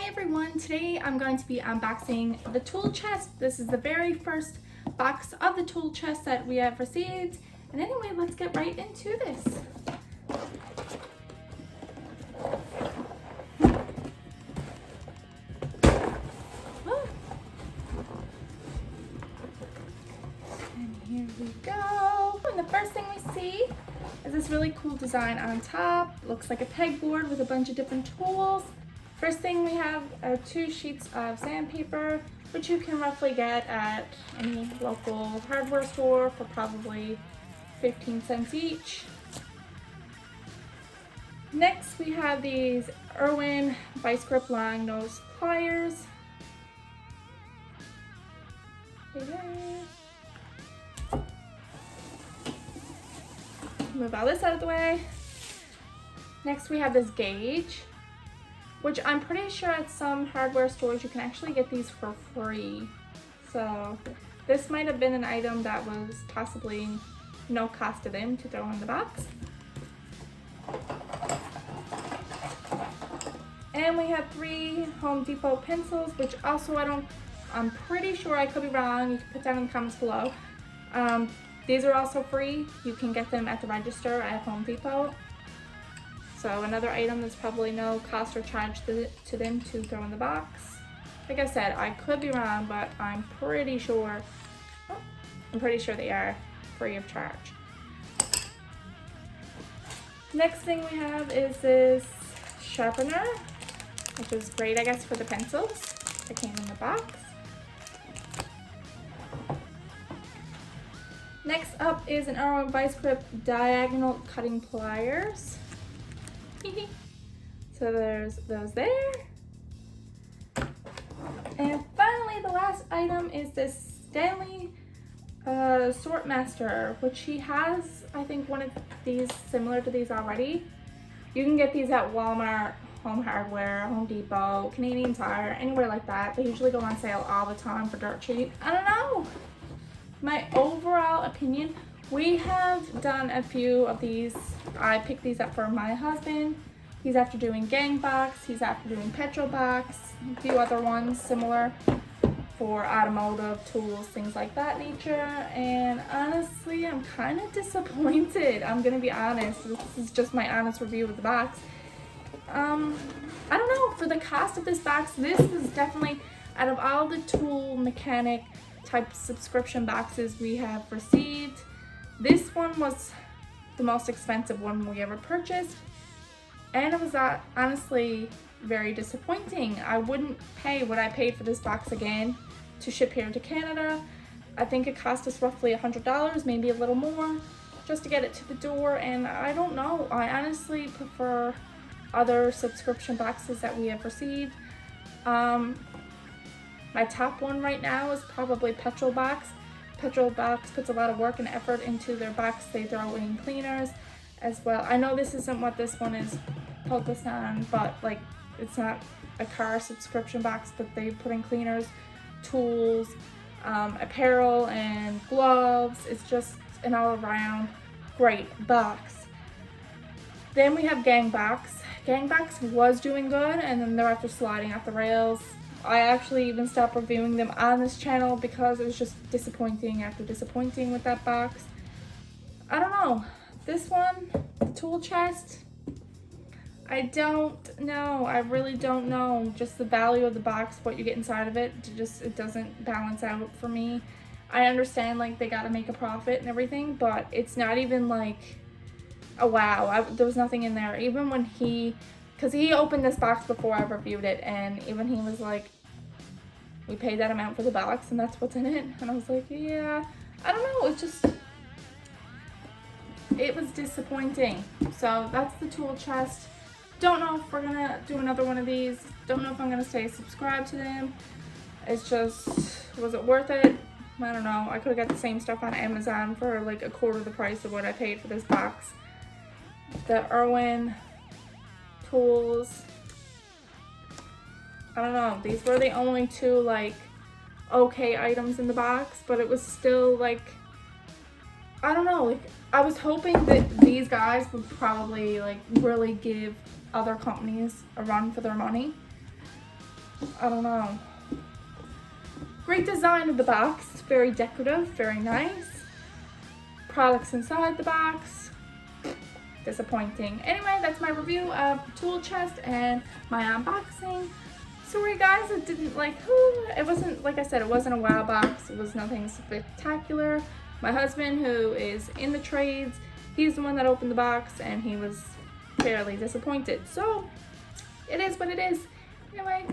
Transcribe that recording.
everyone, today I'm going to be unboxing the tool chest. This is the very first box of the tool chest that we have received. And anyway, let's get right into this. And here we go. And the first thing we see is this really cool design on top. Looks like a pegboard with a bunch of different tools. First thing we have are 2 sheets of sandpaper, which you can roughly get at any local hardware store for probably 15 cents each. Next we have these Irwin vice grip long nose pliers. Move all this out of the way. Next we have this gauge, which I'm pretty sure at some hardware stores you can actually get these for free. So this might have been an item that was possibly no cost to them to throw in the box. And we have 3 Home Depot pencils, which also I'm pretty sure, I could be wrong, you can put down in the comments below. These are also free. You can get them at the register at Home Depot. So another item that's probably no cost or charge to them to throw in the box. Like I said, I could be wrong, but I'm pretty sure they are free of charge. Next thing we have is this sharpener, which is great, I guess, for the pencils that came in the box. Next up is an Irwin vice grip diagonal cutting pliers. So there's those there. And finally, the last item is this Stanley Sortmaster, which he has, I think, one of these similar to these already. You can get these at Walmart, Home Hardware, Home Depot, Canadian Tire, anywhere like that. They usually go on sale all the time for dirt cheap. I don't know. My overall opinion, we have done a few of these. I picked these up for my husband. He's after doing gang box, he's after doing petrol box, a few other ones similar for automotive tools, things like that nature. And honestly, I'm kind of disappointed. I'm gonna be honest. This is just my honest review of the box. I don't know, for the cost of this box, this is definitely, out of all the tool mechanic type subscription boxes we have received, this one was the most expensive one we ever purchased. And it was honestly very disappointing. I wouldn't pay what I paid for this box again to ship here to Canada. I think it cost us roughly $100, maybe a little more, just to get it to the door. And I don't know, I honestly prefer other subscription boxes that we have received. My top one right now is probably Petrol Box. Petrol Box puts a lot of work and effort into their box. They throw in cleaners as well. I know this isn't what this one is focused on, but like, it's not a car subscription box, but they put in cleaners, tools, apparel, and gloves. It's just an all-around great box. Then we have Gang Box. Gang Box was doing good, and then they're after sliding off the rails. I actually even stopped reviewing them on this channel because it was just disappointing after disappointing with that box. I don't know. This one, the tool chest, I don't know. I really don't know. Just the value of the box, what you get inside of it, it doesn't balance out for me. I understand, like, they gotta make a profit and everything, but it's not even like, oh wow, there was nothing in there. Even when because he opened this box before I reviewed it, and even he was like, we paid that amount for the box and that's what's in it. And I was like, yeah, I don't know, it was disappointing. So that's the tool chest. Don't know if we're gonna do another one of these. Don't know if I'm gonna stay subscribed to them. It's just, was it worth it? I don't know. I could have got the same stuff on Amazon for like a quarter the price of what I paid for this box. The Irwin tools, I don't know, these were the only 2 like okay items in the box, but it was still like, I don't know, like I was hoping that these guys would probably like really give other companies a run for their money. I don't know. Great design of the box, very decorative, very nice. Products inside the box, disappointing. Anyway, that's my review of the tool chest and my unboxing. Sorry guys, it didn't it wasn't, like I said, it wasn't a wow box. It was nothing spectacular. My husband, who is in the trades, he's the one that opened the box and he was fairly disappointed. So it is what it is. Anyway,